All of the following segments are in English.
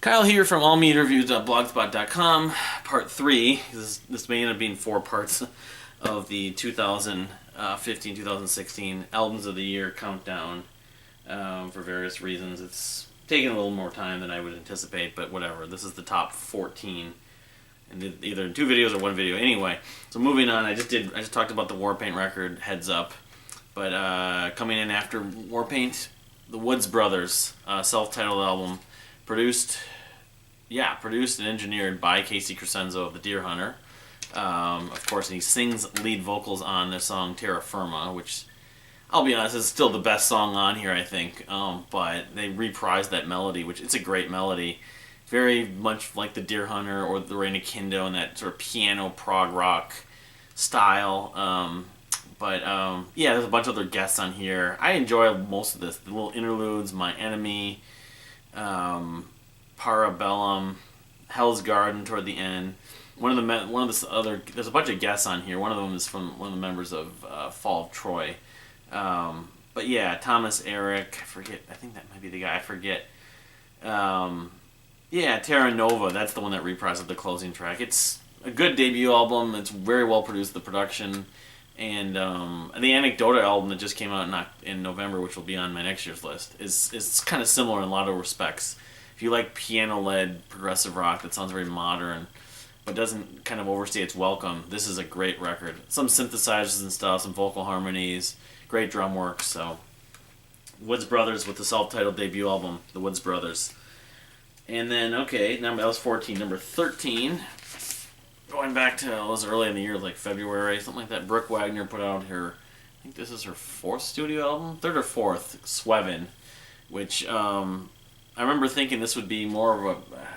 Kyle here from allmeatreviews.blogspot.com, part 3. This may end up being 4 parts of the 2015-2016 Albums of the Year countdown. For various reasons, it's taken a little more time than I would anticipate, but whatever. This is the top 14, and either in 2 videos or 1 video. Anyway, so moving on, I just talked about the Warpaint record, Heads Up, but coming in after Warpaint, the Woods Brothers self-titled album. Produced and engineered by Casey Crescenzo of the Deer Hunter. Of course, he sings lead vocals on the song Terra Firma, which, I'll be honest, is still the best song on here, I think. But they reprised that melody, which it's a great melody. Very much like the Deer Hunter or the Reina Kindo and that sort of piano prog rock style. Yeah, there's a bunch of other guests on here. I enjoy most of this. The little interludes, My Enemy, Parabellum, Hell's Garden toward the end. There's a bunch of guests on here. One of them is from one of the members of Fall of Troy. But yeah, Thomas Eric, I think that might be the guy, I forget. Terra Nova, that's the one that reprised the closing track. It's a good debut album. It's very well produced, the production. And the Anecdota album that just came out in November, which will be on my next year's list, is kind of similar in a lot of respects. If you like piano-led progressive rock that sounds very modern, but doesn't kind of overstay its welcome, this is a great record. Some synthesizers and stuff, some vocal harmonies, great drum work. So, Woods Brothers with the self-titled debut album, The Woods Brothers. And then, that was 14. Number 13... going back to, it was early in the year, like February, something like that, Brooke Wagner put out I think this is her 4th studio album? 3rd or 4th, Sweven, which I remember thinking this would be more of a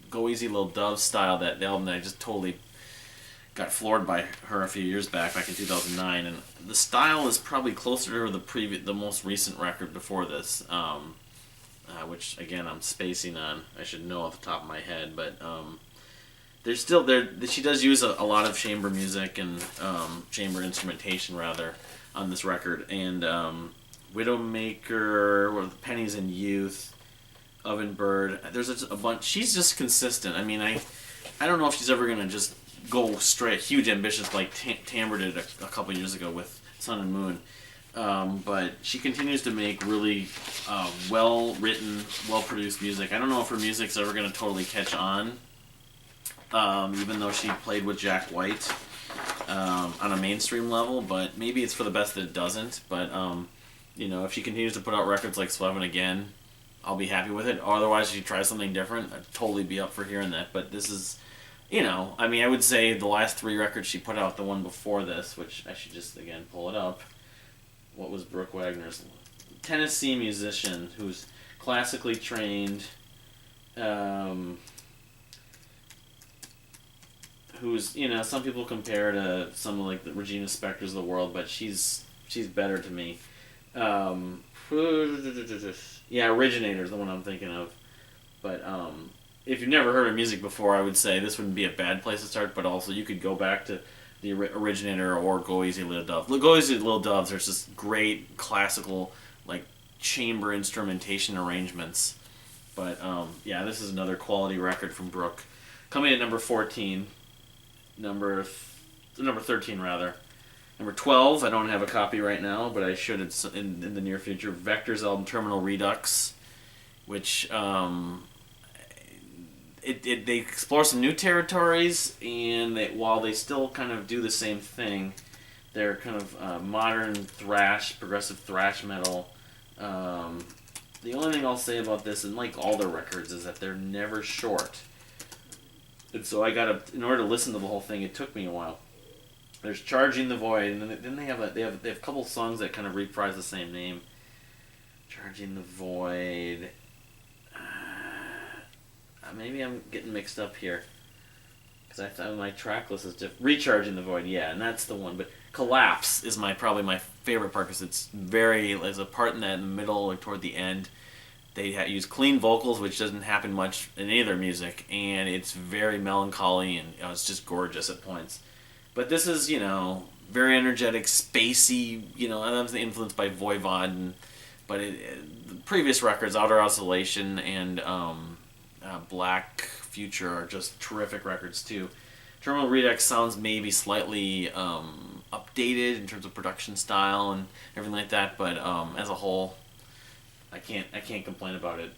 Go Easy Little Dove style, the album that I just totally got floored by her a few years back in 2009, and the style is probably closer to the most recent record before this, which, again, I'm spacing on. I should know off the top of my head, but... there's still there. She does use a lot of chamber music and chamber instrumentation rather on this record. And Widowmaker, or Pennies in Youth, Ovenbird. There's a bunch. She's just consistent. I mean, I don't know if she's ever gonna just go straight huge ambitious like Tamber did a couple years ago with Sun and Moon. But she continues to make really well written, well produced music. I don't know if her music's ever gonna totally catch on. Even though she played with Jack White on a mainstream level, but maybe it's for the best that it doesn't. But if she continues to put out records like Sweven again, I'll be happy with it. Otherwise, if she tries something different, I'd totally be up for hearing that. But this is, I would say the last 3 records she put out, the one before this, which I should just again pull it up. What was Brooke Wagner's? Tennessee musician who's classically trained. Who's, some people compare to some like the Regina Spektor's of the world, but she's better to me. Originator's the one I'm thinking of. But if you've never heard her music before, I would say this wouldn't be a bad place to start, but also you could go back to the Originator or Go Easy Little Dove. Go Easy Little Doves, there's just great classical, like, chamber instrumentation arrangements. But, this is another quality record from Brooke. Coming at number 14... Number 13 rather. Number 12, I don't have a copy right now, but I should in the near future. Vektor's album Terminal Redux, which they explore some new territories, and while they still kind of do the same thing, they're kind of modern thrash, progressive thrash metal. The only thing I'll say about this, and like all their records, is that they're never short. And so in order to listen to the whole thing, it took me a while. There's Charging the Void, and then they have a couple songs that kind of reprise the same name. Charging the Void. Maybe I'm getting mixed up here, because I thought my track list is different. Recharging the Void, yeah, and that's the one. But Collapse is probably my favorite part, because there's a part in the middle or toward the end. They use clean vocals, which doesn't happen much in any of their music, and it's very melancholy, and it's just gorgeous at points. But this is, very energetic, spacey, and that's influenced by Voivod, but the previous records, Outer Oscillation and Black Future are just terrific records too. Terminal Redux sounds maybe slightly updated in terms of production style and everything like that, but as a whole, I can't complain about it.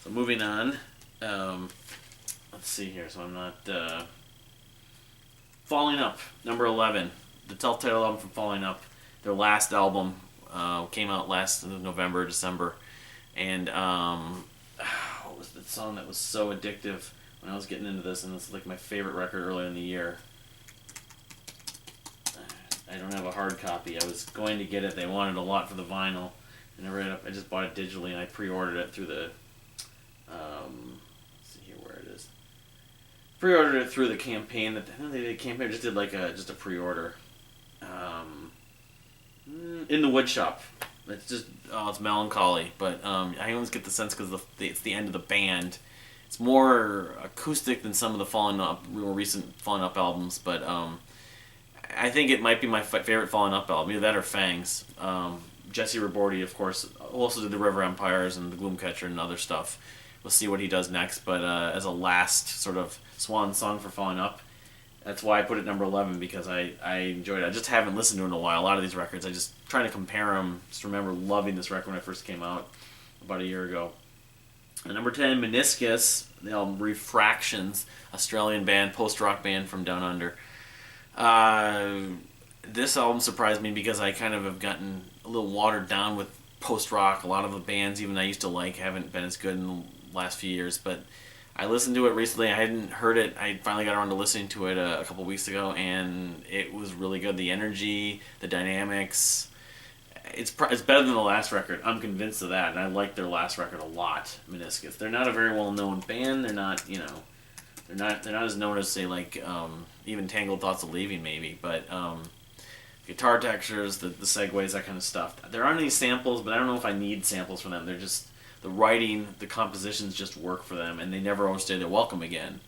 So moving on, let's see here. So I'm not Falling Up, number 11, the self-titled album from Falling Up. Their last album came out last November, December, and what was the song that was so addictive when I was getting into this, and it's like my favorite record earlier in the year. I don't have a hard copy. I was going to get it. They wanted a lot for the vinyl, and I just bought it digitally, and I pre-ordered it through the. Let's see here where it is. Pre-ordered it through the campaign. I think they did a campaign. Or just did like just a pre-order. In the wood shop. It's melancholy, but I always get the sense because it's the end of the band. It's more acoustic than some of the more recent Falling Up albums, but I think it might be my favorite Falling Up album. Either that or Fangs. Jesse Raborti, of course, also did the River Empires and the Gloomcatcher and other stuff. We'll see what he does next, but as a last sort of swan song for Falling Up, that's why I put it number 11, because I enjoyed it. I just haven't listened to it in a while. A lot of these records, I just trying to compare them. Just remember loving this record when it first came out about a year ago. And number 10, Meniscus, the album Refractions, Australian band, post-rock band from down under. This album surprised me because I kind of have gotten a little watered down with post-rock. A lot of the bands even I used to like haven't been as good in the last few years, but I listened to it recently. I hadn't heard it. I finally got around to listening to it a couple weeks ago, and it was really good. The energy, the dynamics, it's better than the last record. I'm convinced of that, and I like their last record a lot, Meniscus. They're not a very well-known band. They're not, they're not as known as, say, like, even Tangled Thoughts of Leaving, maybe, but guitar textures, the segues, that kind of stuff. There aren't any samples, but I don't know if I need samples from them. They're just, the writing, the compositions just work for them, and they never overstay their welcome again.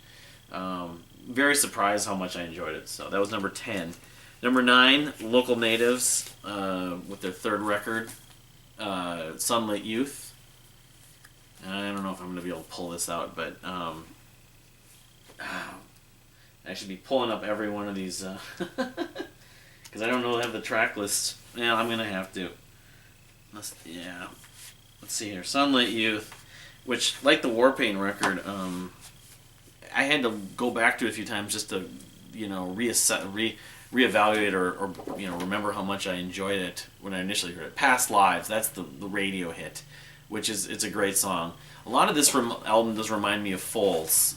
Very surprised how much I enjoyed it. So that was number 10. Number 9, Local Natives, with their third record, Sunlit Youth. I don't know if I'm going to be able to pull this out, but I should be pulling up every one of these, because I don't know, have the track list. Yeah, I'm going to have to. Let's see here. Sunlit Youth, which, like the Warpaint record, I had to go back to it a few times just to, reevaluate or remember how much I enjoyed it when I initially heard it. Past Lives, that's the radio hit, which it's a great song. A lot of this album does remind me of Foals,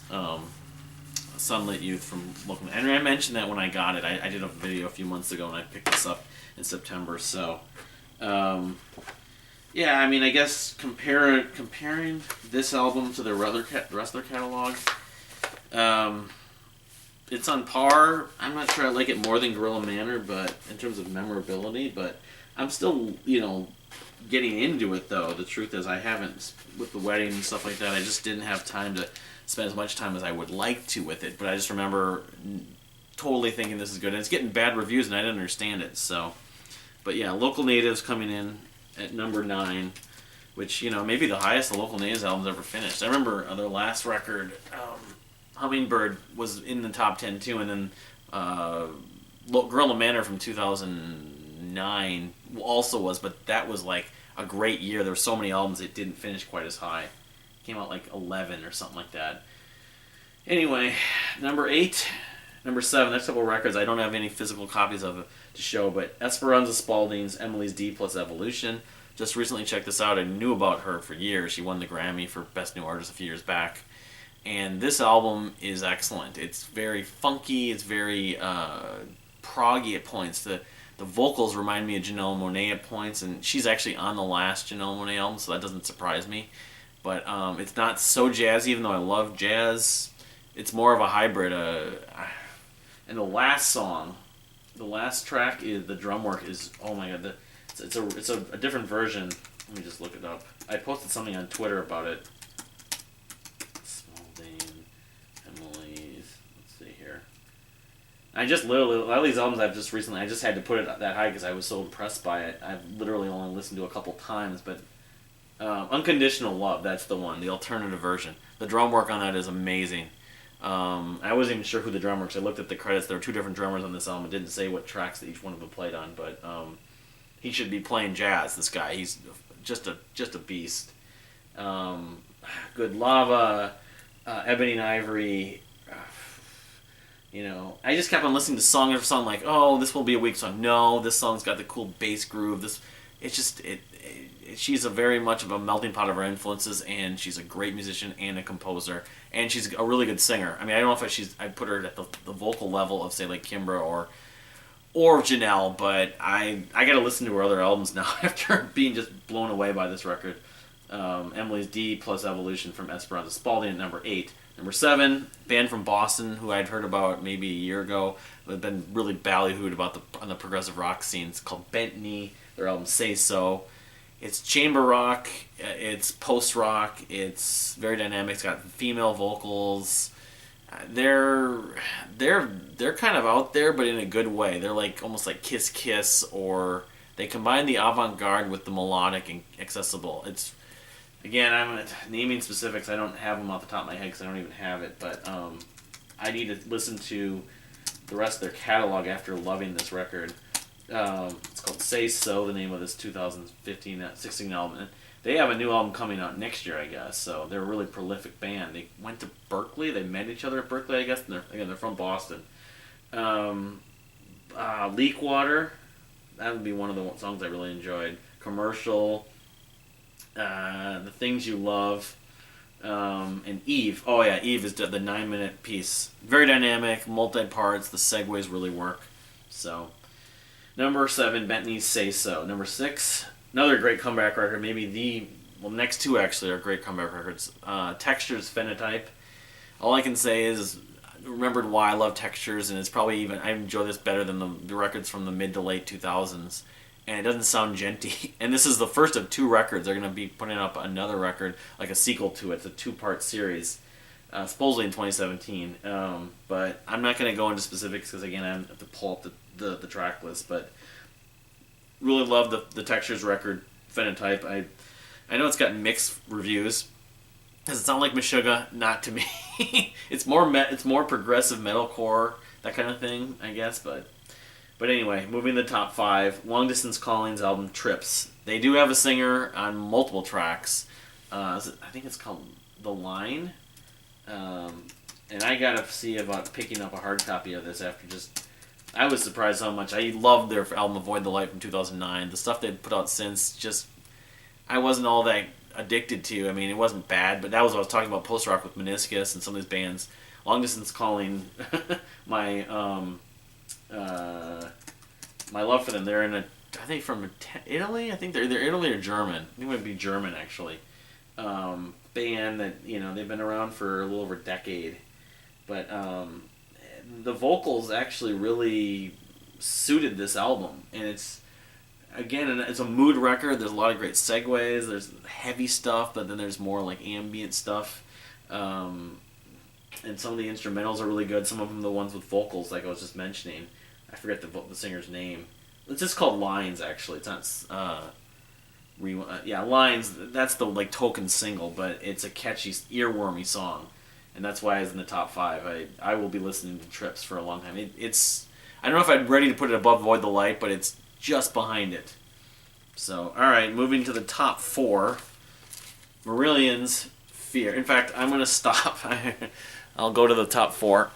Sunlit Youth from Local. And I mentioned that when I got it. I did a video a few months ago and I picked this up in September. So, I guess comparing this album to the rest of their catalog, it's on par. I'm not sure I like it more than Gorilla Manor, but in terms of memorability, but I'm still, getting into it, though. The truth is I haven't, with the wedding and stuff like that, I just didn't have time to spend as much time as I would like to with it, but I just remember totally thinking this is good, and it's getting bad reviews, and I didn't understand it, so. But yeah, Local Natives coming in at number 9, which, maybe the highest the Local Natives album's ever finished. I remember their last record, Hummingbird, was in the top 10 too, and then Gorilla Manor from 2009 also was, but that was like a great year. There were so many albums it didn't finish quite as high. Came out like 11 or something like that. Anyway, number 8, number 7, next couple of records, I don't have any physical copies of it to show, but Esperanza Spalding's Emily's D plus Evolution. Just recently checked this out. I knew about her for years. She won the Grammy for Best New Artist a few years back. And this album is excellent. It's very funky. It's very proggy at points. The vocals remind me of Janelle Monáe at points, and she's actually on the last Janelle Monáe album, so that doesn't surprise me. But it's not so jazzy, even though I love jazz. It's more of a hybrid. And the last song, the last track, is the drum work is, oh my god, it's a different version. Let me just look it up. I posted something on Twitter about it. Emily's. Let's see here. I just literally, a lot of these albums I just had to put it that high because I was so impressed by it. I've literally only listened to a couple times, but Unconditional Love, that's the one, the alternative version. The drum work on that is amazing. I wasn't even sure who the drummer was. I looked at the credits. There were 2 different drummers on this album. It didn't say what tracks that each one of them played on, but he should be playing jazz, this guy. He's just a beast. Good Lava, Ebony and Ivory. I just kept on listening to song after song, like, oh, this will be a weak song. No, this song's got the cool bass groove. She's a very much of a melting pot of her influences, and she's a great musician and a composer, and she's a really good singer. I mean, I don't know if I'd put her at the vocal level of, say, like Kimbra or Janelle, but I got to listen to her other albums now after being just blown away by this record. Emily's D plus Evolution from Esperanza Spalding at number 8. Number 7, band from Boston who I'd heard about maybe a year ago. They've been really ballyhooed on the progressive rock scene. It's called Bent Knee. Their album Say So. It's chamber rock. It's post rock. It's very dynamic. It's got female vocals. They're kind of out there, but in a good way. They're like almost like Kiss Kiss, or they combine the avant-garde with the melodic and accessible. It's, again, I'm naming specifics. I don't have them off the top of my head because I don't even have it, but I need to listen to the rest of their catalog after loving this record. It's called Say So, the name of this 2015-16 album. They have a new album coming out next year, I guess, so they're a really prolific band. They went to Berkeley. They met each other at Berkeley, I guess, and they're from Boston. Leak Water, that would be one of the songs I really enjoyed. Commercial, The Things You Love, and Eve. Oh yeah, Eve is the 9-minute piece. Very dynamic, multi-parts, the segues really work. So, number 7, Bentley's Say So. Number 6, another great comeback record, maybe next 2 actually are great comeback records. Textures, Phenotype. All I can say is, remembered why I love Textures, and it's probably even, I enjoy this better than the records from the mid to late 2000s. And it doesn't sound djenty. And this is the first of 2 records. They're going to be putting up another record, like a sequel to it. It's a 2-part series, supposedly in 2017. But I'm not going to go into specifics because, again, I have to pull up the track list. But really love the Textures record, Phenotype. I know it's got mixed reviews. Does it sound like Meshuggah? Not to me. It's more progressive metalcore, that kind of thing, I guess. But anyway, moving to the top 5, Long Distance Calling's album Trips. They do have a singer on multiple tracks. I think it's called The Line. And I gotta see about picking up a hard copy of this after I was surprised how much. I loved their album Avoid the Light from 2009. The stuff they've put out since, I wasn't all that addicted to. I mean, it wasn't bad, but that was what I was talking about, post-rock with Meniscus and some of these bands. Long Distance Calling, my love for them. They're I think from Italy. I think they're either Italy or German. I think it might be German actually. Band that they've been around for a little over a decade, but the vocals actually really suited this album, and it's a mood record. There's a lot of great segues. There's heavy stuff, but then there's more like ambient stuff. And some of the instrumentals are really good. Some of them, the ones with vocals, like I was just mentioning. I forget the singer's name. It's just called Lines, actually. It's not... Lines. That's the token single, but it's a catchy, earwormy song. And that's why it's in the top 5. I will be listening to Trips for a long time. It's... I don't know if I'm ready to put it above Void the Light, but it's just behind it. So, alright, moving to the top 4. Marillion's Fear. In fact, I'm going to stop. I'll go to the top 4.